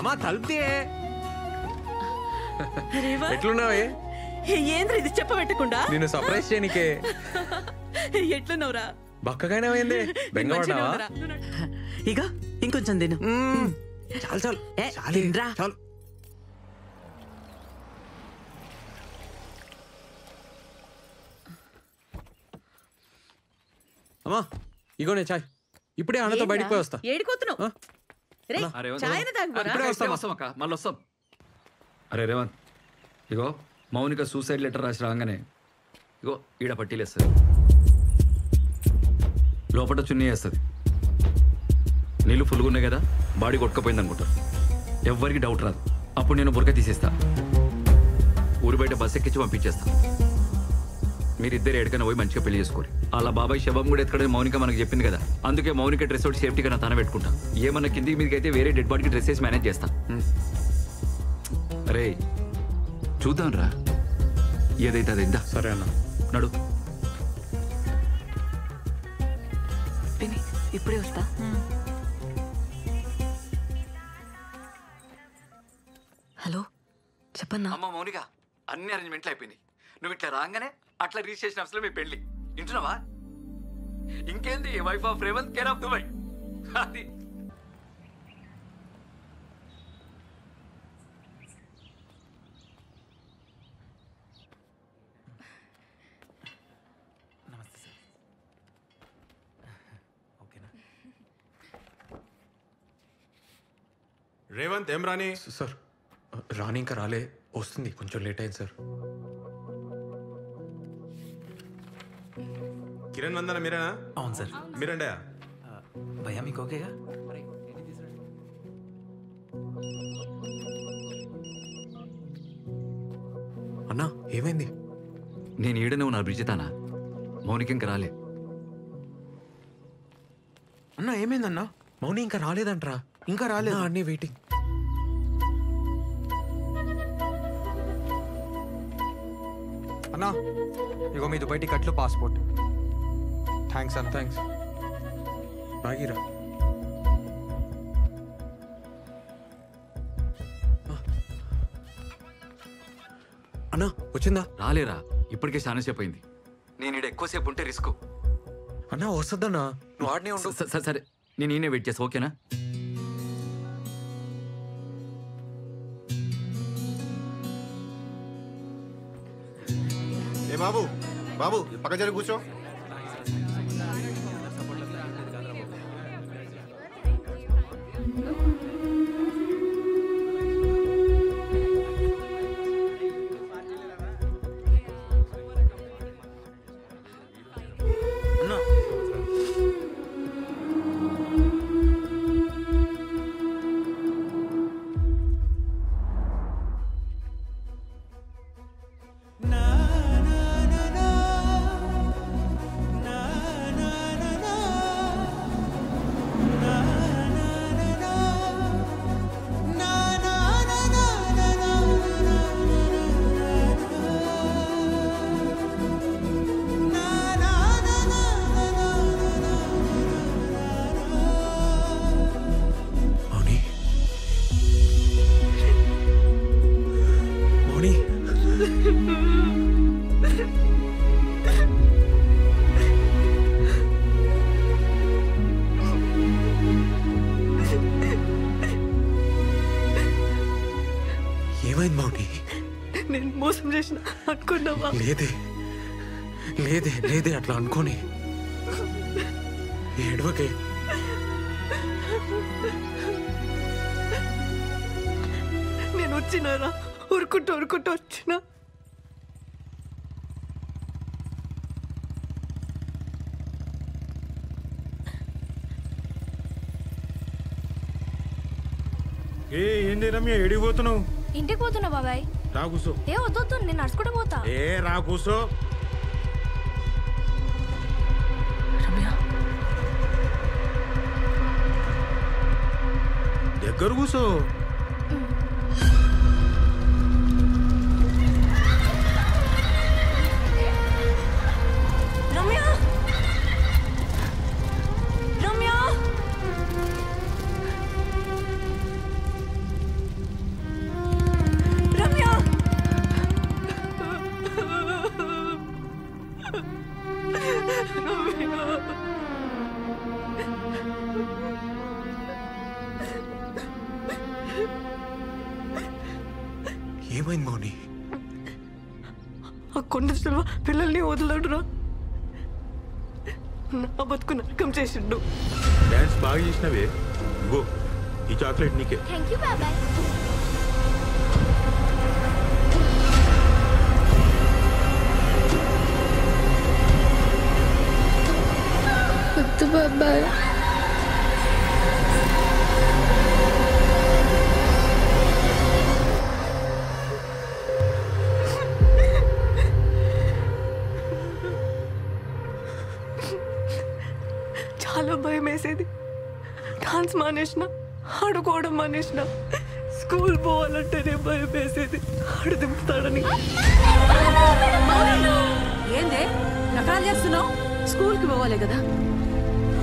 అమ్మా తలుపుతే ఎట్లున్నావే? ఏంద్ర ఇది చెప్పబెట్టకుండా నిన్ను సర్ప్రైజ్ చేయనికే. ఎట్లున్నావురా? బక్కగానేమైంది? బెంగపడ్డావా? ఇగో ఇంకొంచెం తిను. చాలు చాలు తినరా. చాలు. అమ్మా ఇగోనే చాయ్. ఇప్పుడే అన్నతో బయటికి పోయి వస్తా. ఏడిపోతున్నావు? మళ్ళీ వస్తాం. అరే రేవంత్, ఇగో మౌనిక సూసైడ్ లెటర్ రాసి రాగానే ఇగో ఈడ పట్టీలేస్తుంది, లోపల చున్నీ వేస్తుంది. నీళ్ళు ఫుల్గా ఉన్నాయి కదా, బాడీ కొట్టుకుపోయింది అనుకుంటారు. ఎవ్వరికి డౌట్ రాదు. అప్పుడు నేను బురక తీసేస్తా, ఊరి బయట బస్ ఎక్కించి పంపించేస్తా. మీరిద్దరు ఎక్కడికైనా పోయి మంచిగా పెళ్లి చేసుకోరు. అలా బాబాయ్ శవం కూడా ఎత్తుకడని మౌనిక మనకు చెప్పింది కదా, అందుకే మౌనిక డ్రెస్ ఒకటి సేఫ్టీగా నా తన పెట్టుకుంటా. ఏమన్నా కిందికి మీదకి అయితే వేరే డెడ్ బాడీకి డ్రెస్ వేసి మేనేజ్ చేస్తా. అరే చూద్దాం రా, ఏదైతే అది ఇందా. సరే అన్న, నడు. ఇప్పుడే వస్తా. హలో చెప్పన్నా. అమ్మ మౌనిక, అన్ని అరేంజ్మెంట్లు అయిపోయినాయి. నువ్వు ఇట్లా రాగానే అట్లా రిజిస్ట్రేషన్ ఆఫీస్లో మీ పెళ్లి. వింటున్నావా? ఇంకేంది, wife of Revanth, care of Dubai. అది రేవంత్ ఏం రాని? సార్ రాని ఇంకా రాలే, వస్తుంది, కొంచెం లేట్ అయింది సార్. కిరణ్ వందన మీరేనా? అవును సార్. మీరండే భయ్యా, మీకు ఓకేగా? అన్నా ఏమైంది? నేను ఈడనే ఉన్నా బ్రిజితానా, మౌనిక ఇంకా రాలే. అన్నా ఏమైందన్నా? మౌని ఇంకా రాలేదంట్రా. ఇంకా రాలేదు. అన్నీ వెయిటింగ్. అన్నా ఇగో మీ దుబాయ్ టికెట్లు, పాస్పోర్ట్. థ్యాంక్స్ అన్న. థ్యాంక్స్. బాగిరా. అన్నా వచ్చిందా? రాలేరా, ఇప్పటికే చాలా సేపు అయింది. నేను ఈడ ఎక్కువసేపు ఉంటే రిస్క్. అన్నా వస్తుందన్నా, నువ్వు ఆడనే ఉండు. సరే నేను ఈయనే వెయిట్ చేస్తా, ఓకేనా? ఏ బాబు, బాబు పక్క జరిగి కూర్చో. ఏమైంది మౌని? నేను మోసం చేసిన అనుకున్నావా? లేదే లేదే లేదే, అట్లా అనుకోని ఏడవకే. నేను వచ్చినారా, ఉరుకుంటూ ఉరుకుంటూ వచ్చినా. ఏంది రమ్య, ఎడికి పోతున్నావు? ఇంటికి పోతున్నా బాబాయ్. రా కూర్చో. ఏ వద్దు, నేను నడుచుకుంటూ పోతా. రా కూర్చో. దగ్గర కూర్చో. ఏమైంది మౌని? ఆ కొండ చెల్వ పిల్లల్ని వదలడురా. నా బతుకు నరకం చేసిండు. డాన్స్ బాగా చేసినవే. ఇగో ఈ చాక్లెట్ నీకే. థ్యాంక్ యూ బాబాయ్. వద్దు బాబాయ్. చాలా భయం వేసేది. డాన్స్ మానేసిన, ఆడుకోవడం మానేసిన, స్కూల్ పోవాలంటేనే భయం వేసేది. ఆడు దింపుతాడని. ఏందే నకరాలు చేస్తున్నావు? స్కూల్కి పోవాలి కదా,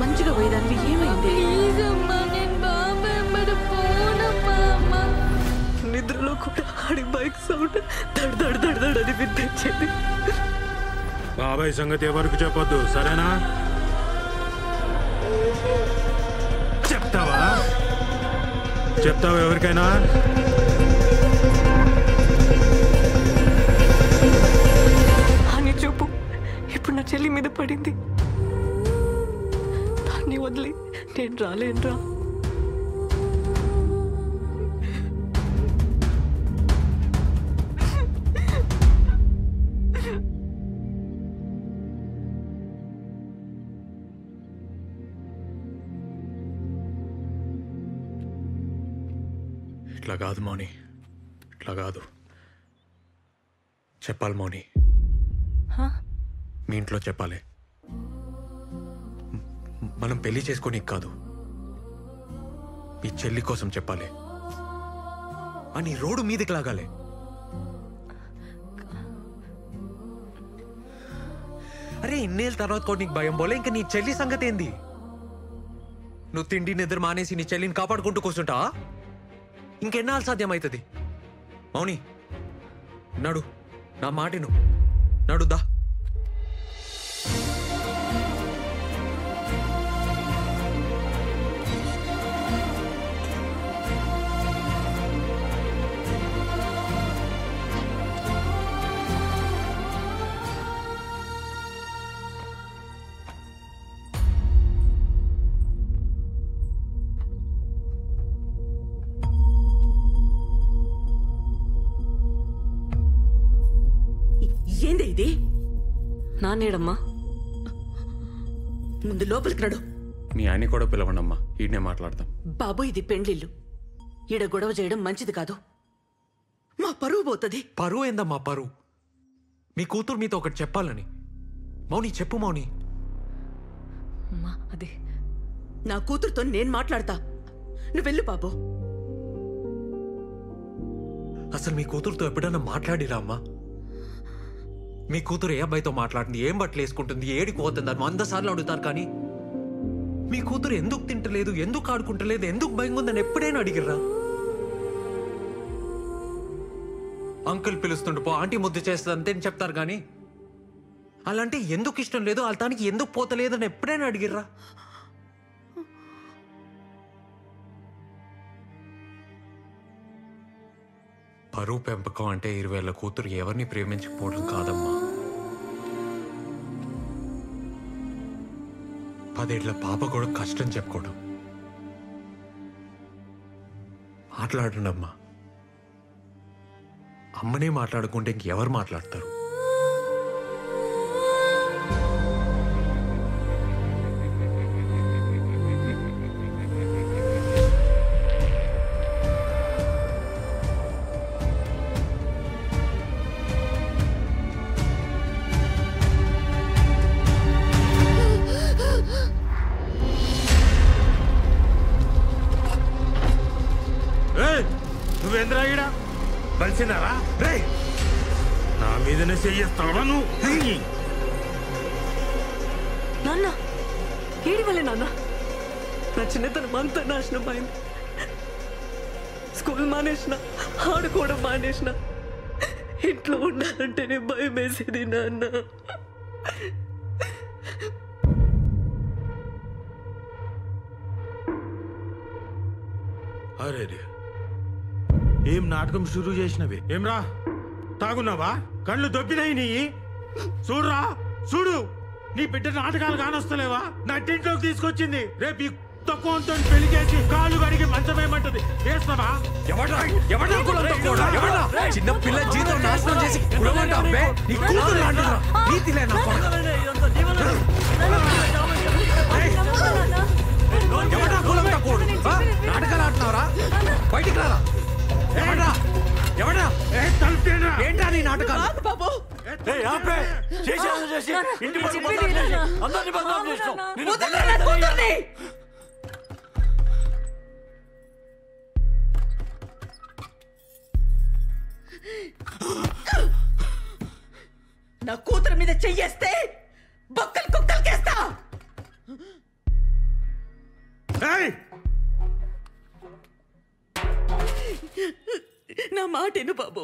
మంచిగా పోయేదాన్ని. ఏమైంది? నిద్రలో కూడా ఆడి బైక్ సౌండ్ దడ్ దడ్ దడ్ దడ్ అని వినిపించేది. బాబాయ్ సంగతి ఎవరికి చెప్పొద్దు, సరేనా? చెప్తావా ఎవరికైనా? అని చూపు ఇప్పుడు నా చెల్లి మీద పడింది. దాన్ని వదిలి నేను రాలేనురా. ఇట్లా కాదు మౌని, ఇట్లా కాదు. చెప్పాలి మౌని, మీ ఇంట్లో చెప్పాలి. మనం పెళ్లి చేసుకోనీకి కాదు, మీ చెల్లి కోసం చెప్పాలి. అని రోడ్డు మీదకి లాగాలి. అరే ఇన్నేళ్ళ తర్వాత కూడా నీకు భయం పోలే, ఇంకా నీ చెల్లి సంగతి ఏంది? నువ్వు తిండి నిద్ర మానేసి నీ చెల్లిని కాపాడుకుంటూ కూర్చుంటా? ఇంకెన్నాళ్ళు సాధ్యమవుతుంది? మౌని నడు, నా మాటిను, నడుద్దా. ఏంది ఇది? నానేడమ్మా. ముందు లోపలికి నడు. మీ ఆయన కూడా పిలవండమ్మా, ఈడనే మాట్లాడతాం. బాబు ఇది పెండ్లిల్లు, ఈడ గొడవ చేయడం మంచిది కాదు. మా పరువు పోతుంది. పరువు ఏందమ్మా పరువు? మీ కూతురు మీతో ఒకటి చెప్పాలని. మౌని చెప్పు మౌని. అమ్మా అది నా కూతురుతో నేను మాట్లాడతా, నువ్వు వెళ్ళు బాబు. అసలు మీ కూతురుతో ఎప్పుడైనా మాట్లాడిరా అమ్మా? మీ కూతురు ఏ అబ్బాయితో మాట్లాడుతుంది, ఏం బట్టలు వేసుకుంటుంది, ఏడికి పోతుంది అని 100 సార్లు అడుగుతారు. కానీ మీ కూతురు ఎందుకు తింటలేదు, ఎందుకు ఆడుకుంటలేదు, ఎందుకు భయంగా ఉందని ఎప్పుడైనా అడిగిర్రా? అంకుల్ పిలుస్తుండు పో, ఆంటీ ముద్దు చేస్తుంది అంతే అని చెప్తారు. కానీ అలాంటి ఎందుకు ఇష్టం లేదు, వాళ్ళ తానికి ఎందుకు పోతలేదు అని ఎప్పుడైనా అడిగిర్రా? పరువు పెంపకం అంటే 20 ఏళ్ల కూతురు ఎవరిని ప్రేమించకపోవడం కాదమ్మా. 10 ఏళ్ల పాప కూడా కష్టం చెప్పుకోవడం. మాట్లాడండి అమ్మా. అమ్మనే మాట్లాడుకుంటే ఇంకెవరు మాట్లాడతారు? నువ్వేంద్రా ఈడ కలిసినారా? రే నా మీదనే చెయ్యేస్తావా నువ్వు? నాన్న ఏడి వల్లే నాన్న నా చిన్నతనం అంతా నాశనం అయింది. స్కూల్ మానేసిన, ఆడుకోవడం మానేసిన, ఇంట్లో ఉండాలంటేనే భయం వేసేది నాన్న. అరే ఏం నాటకం షురూ చేసినవి? ఏమ్రా తాగున్నావా? కళ్ళు దొబ్బినాయి నీ? చూడురా చూడు, నీ బిడ్డ నాటకాలు కానొస్తలేవా? నా టింట్లోకి తీసుకొచ్చింది. రేపు ఈ తక్కువతో పెళ్లి చేసి కాళ్ళు కడిగి మంచమేమంటది. వేస్తావా? చిన్న పిల్ల జీవితం నాశనం చేసి కులమంటా అబ్బే? నీ కూతురు లాంటిదా? నీతిలే నా కొడుకు. ఎవడా కులం తక్కువ? నాటకాలు ఆడుతున్నావరా? బయటికి రారా? ఎవడా ఎవడా ఏంటా నీ నాటకాలు? బాబు నా కూతురు మీద చెయ్యేస్తే బొక్కలు కుక్కలకేస్తా. నా మాటేను బాబు,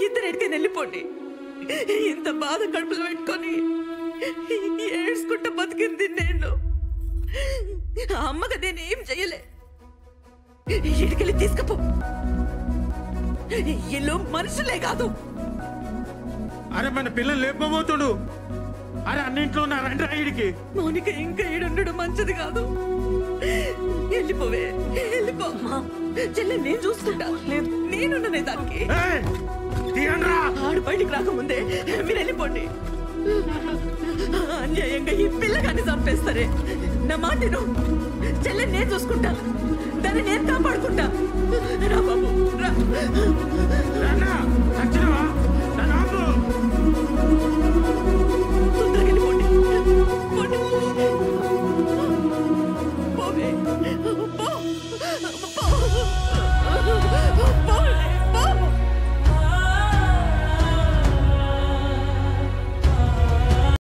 ఇద్దరెడికి వెళ్ళిపోండి. ఇంత బాధ కడుపులో పెట్టుకొని ఏడ్చుకుంటా బతికింది నేను. అమ్మగా నేనేం చెయ్యలే. ఇడికెళ్ళి తీసుకపో. ఇల్లు మనుషులే కాదు. అరే మన పిల్లలు లేపబోతుడు. అరే అన్నింట్లో ఉన్నారంటే ఈడికి. మౌనిక ఇంకా ఈడుండడం మంచిది కాదు. వెళ్ళిపోవే, వెళ్ళిపో. చెల్లె నేను చూసుకుంటా. లేదు నేనున్ననే దానికి. ఆడు బయటికి రాకముందే మీరు వెళ్ళిపోండి. అన్యాయంగా ఈ పిల్లగాన్ని చంపేస్తారే. నా మాటను చెల్లె నేను చూసుకుంటా. దాన్ని నేను కాపాడుకుంటా. రా బాబు రా.